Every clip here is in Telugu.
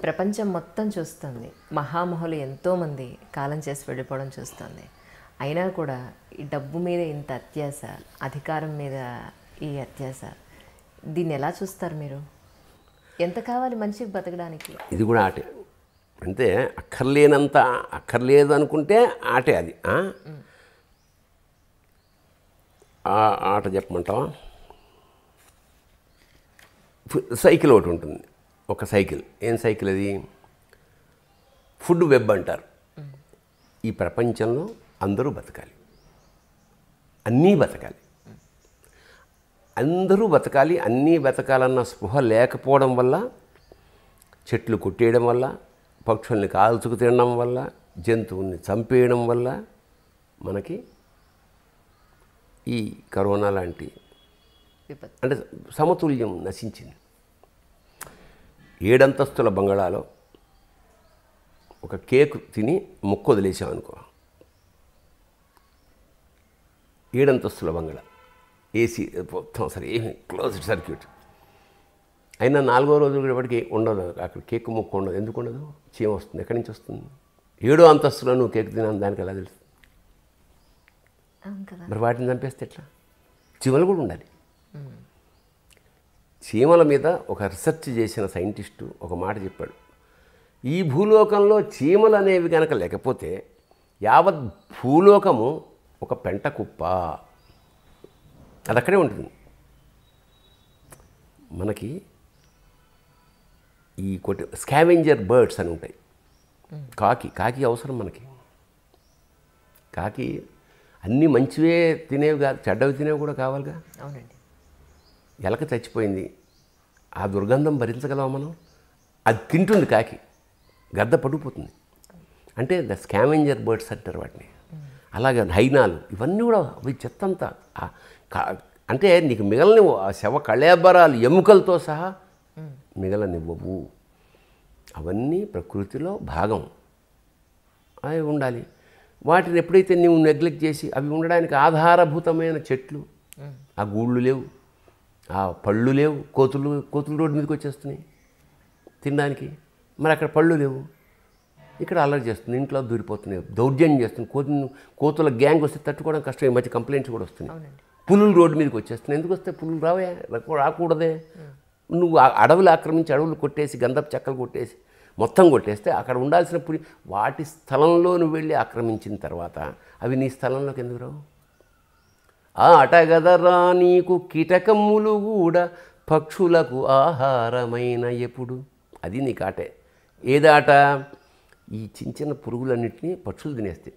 ప్రపంచం మొత్తం చూస్తుంది, మహామహులు ఎంతోమంది కాలం చేసి వెళ్ళిపోవడం చూస్తుంది. అయినా కూడా ఈ డబ్బు మీద ఇంత అత్యాస, అధికారం మీద ఈ అత్యాస, దీన్ని ఎలా చూస్తారు మీరు? ఎంత కావాలి మనిషికి బతకడానికి? ఇది కూడా ఆటే. అంటే అక్కర్లేనంత అక్కర్లేదు అనుకుంటే ఆటే అది. ఆట చెప్పమంటావా? సైకిల్ ఒకటి ఉంటుంది, ఒక సైకిల్. ఏం సైకిల్ అది? ఫుడ్ వెబ్ అంటారు. ఈ ప్రపంచంలో అందరూ బతకాలి, అన్నీ బతకాలి, అందరూ బతకాలి, అన్నీ బతకాలన్న స్పృహ లేకపోవడం వల్ల, చెట్లు కొట్టేయడం వల్ల, పక్షుల్ని కాల్చుకు తినడం వల్ల, జంతువుల్ని చంపేయడం వల్ల మనకి ఈ కరోనా లాంటి అంటే సమతుల్యం నశించింది. 7 అంతస్తుల బంగళాలో ఒక కేక్ తిని ముక్క వదిలేసామనుకో, 7 అంతస్తుల బంగళా, ఏసీ మొత్తం సరే, ఏమి క్లోజ్డ్ సర్క్యూట్ అయినా 4వ రోజు ఇప్పటికి ఉండదు, అక్కడ కేక్ ముక్క ఉండదు. ఎందుకు ఉండదు? చీమ వస్తుంది. ఎక్కడి నుంచి వస్తుంది? 7వ అంతస్తులో నువ్వు కేక్ తినాలని దానికి ఎలా తెలుస్తుంది? మరి వాటిని చంపేస్తే ఎట్లా? చీమలు కూడా ఉండాలి. చీమల మీద ఒక రీసెర్చ్ చేసిన సైంటిస్టు ఒక మాట చెప్పాడు. ఈ భూలోకంలో చీమలు అనేవి కనుక లేకపోతే యావత్ భూలోకము ఒక పెంట కుప్ప, అది అక్కడే ఉంటుంది. మనకి ఈ స్కావెంజర్ బర్డ్స్ అని ఉంటాయి. కాకి అవసరం మనకి. కాకి అన్నీ మంచివే తినేవి కాదు, చెడ్డవి తినేవి కూడా కావాలిగా. అవునండి. ఎలక చచ్చిపోయింది, ఆ దుర్గంధం భరించగలవా మనం? అది తింటుంది కాకి, గద్ద పడిపోతుంది. అంటే ద స్కావెంజర్ బర్డ్స్ అంటారు వాటిని. అలాగే హైనాలు, ఇవన్నీ కూడా అవి చెత్తంతా. అంటే నీకు మిగలనివ్వు, ఆ శవ కళేబరాలు ఎముకలతో సహా మిగలనివ్వవు. అవన్నీ ప్రకృతిలో భాగం, అవి ఉండాలి. వాటిని ఎప్పుడైతే నువ్వు నెగ్లెక్ట్ చేసి, అవి ఉండడానికి ఆధారభూతమైన చెట్లు, ఆ గూళ్ళు లేవు, ఆ పళ్ళు లేవు, కోతులు రోడ్డు మీదకి వచ్చేస్తున్నాయి తినడానికి. మరి అక్కడ పళ్ళు లేవు, ఇక్కడ అల్లరి చేస్తుంది, ఇంట్లో దూరిపోతున్నాయి, దౌర్జన్యం చేస్తుంది. కోతుల గ్యాంగ్ వస్తే తట్టుకోవడం కష్టం. ఈ మధ్య కంప్లైంట్స్ కూడా వస్తున్నాయి. పులులు రోడ్డు మీదకి వచ్చేస్తున్నాయి. ఎందుకు వస్తే? పులులు రాకూడదే. నువ్వు అడవులు ఆక్రమించి, అడవులు కొట్టేసి, గంధపు చెక్కలు కొట్టేసి, మొత్తం కొట్టేస్తే అక్కడ ఉండాల్సిన వాటి స్థలంలో నువ్వు వెళ్ళి ఆక్రమించిన తర్వాత అవి నీ స్థలంలోకి ఎందుకు రావు? ఆటగదరా నీకు కీటకములు కూడా పక్షులకు ఆహారమైన ఎప్పుడు. అది నీకు ఆటే. ఏదాట? ఈ చిన్న పురుగులన్నింటినీ పక్షులు తినేస్తాయి.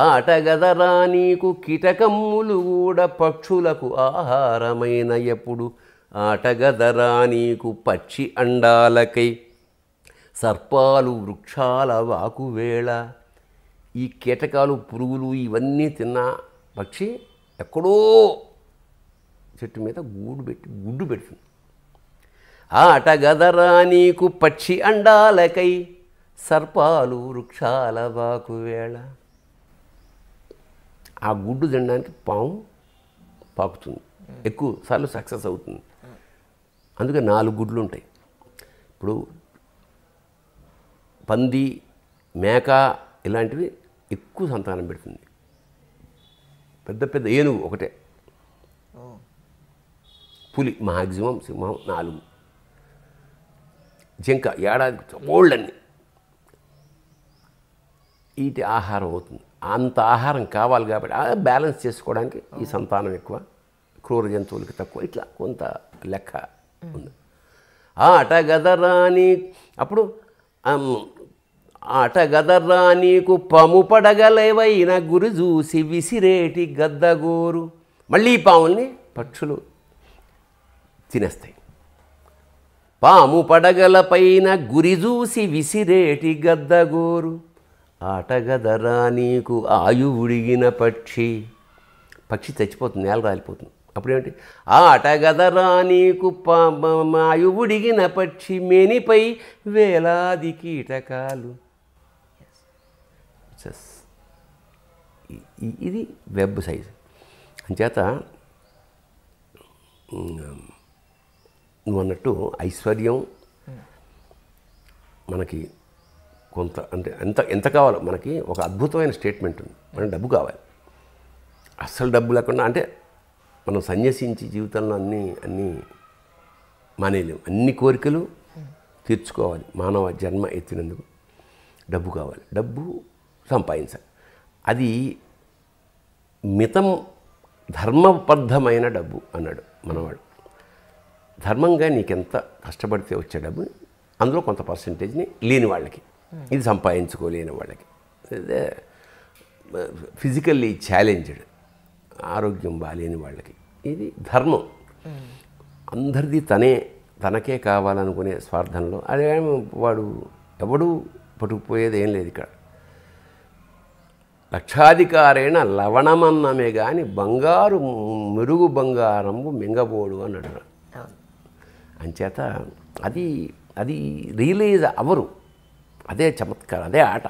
ఆటగదరా నీకు కీటకములు కూడా పక్షులకు ఆహారమైన ఎప్పుడు. ఆటగదరా నీకు పక్షి అండాలకై సర్పాలు వృక్షాల వాకువేళ. ఈ కీటకాలు, పురుగులు ఇవన్నీ తిన్న పక్షి ఎక్కడో చెట్టు మీద గుడ్డు పెడుతుంది. ఆటగదరా నీకు పక్షి అండాలకై సర్పాలు వృక్షాల వాకువేళ. ఆ గుడ్డు తినడానికి పాము పాకుతుంది, ఎక్కువ సార్లు సక్సెస్ అవుతుంది. అందుకే 4 గుడ్లు ఉంటాయి. ఇప్పుడు పంది, మేక ఇలాంటివి ఎక్కువ సంతానం పెడుతుంది. పెద్ద ఏనుగు ఒకటే, పులి మ్యాక్సిమం, సింహం 4, జింక ఏడాదికి ఓల్డన్ని. వీటి ఆహారం అవుతుంది. అంత ఆహారం కావాలి కాబట్టి బ్యాలెన్స్ చేసుకోవడానికి ఈ సంతానం ఎక్కువ, క్రూర జంతువులకి తక్కువ, ఇట్లా కొంత లెక్క ఉంది. ఆటగదరాని అప్పుడు ఆటగదర్రా నీకు పాము పడగలేవైన గురి చూసి విసిరేటి గద్దగోరు. మళ్ళీ పాముల్ని పక్షులు తినేస్తాయి. పాము పడగలపైన గురి చూసి విసిరేటి గద్దగోరు. ఆటగదరా నీకు ఆయువుడిగిన పక్షి చచ్చిపోతుంది, నేల రాలిపోతుంది. అప్పుడేమిటి? ఆటగదరా నీకు ఆయువుడిగిన పక్షి మేనిపై వేలాది కీటకాలు. ఇది వెబ్ సైజ్. అంచేత నువ్వు అన్నట్టు ఐశ్వర్యం మనకి కొంత అంటే ఎంత కావాలో మనకి ఒక అద్భుతమైన స్టేట్మెంట్ ఉంది. మనకి డబ్బు కావాలి, అస్సలు డబ్బు లేకుండా అంటే మనం సన్యసించి జీవితంలో అన్నీ మానేయలేము. అన్ని కోరికలు తీర్చుకోవాలి. మానవ జన్మ ఎత్తినందుకు డబ్బు కావాలి, డబ్బు సంపాదించాలి. అది మితం, ధర్మబద్ధమైన డబ్బు అన్నాడు మనవాడు. ధర్మంగా నీకెంత కష్టపడితే వచ్చే డబ్బు అందులో కొంత పర్సంటేజ్ని లేని వాళ్ళకి, ఇది సంపాదించుకోలేని వాళ్ళకి, అదే ఫిజికల్లీ ఛాలెంజ్డ్, ఆరోగ్యం బాగాలేని వాళ్ళకి, ఇది ధర్మం. అందరిది తనకే కావాలనుకునే స్వార్థంలో అదే వాడు ఎవడు పట్టుకుపోయేది ఏం లేదు. ఇక్కడ లక్షాధికారైన లవణమన్నమే కానీ బంగారు మెరుగు బంగారంబు మింగబోడు అన్నాడు. అంచేత అది రియలైజ్ అవరు. అదే చమత్కారం, అదే ఆట.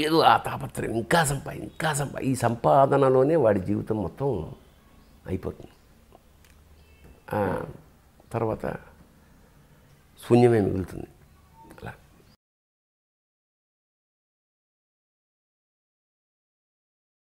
ఏదో ఆ తాపత్రయం ఇంకా ఈ సంపాదనలోనే వాడి జీవితం మొత్తం అయిపోతుంది. తర్వాత శూన్యమే మిగులుతుంది.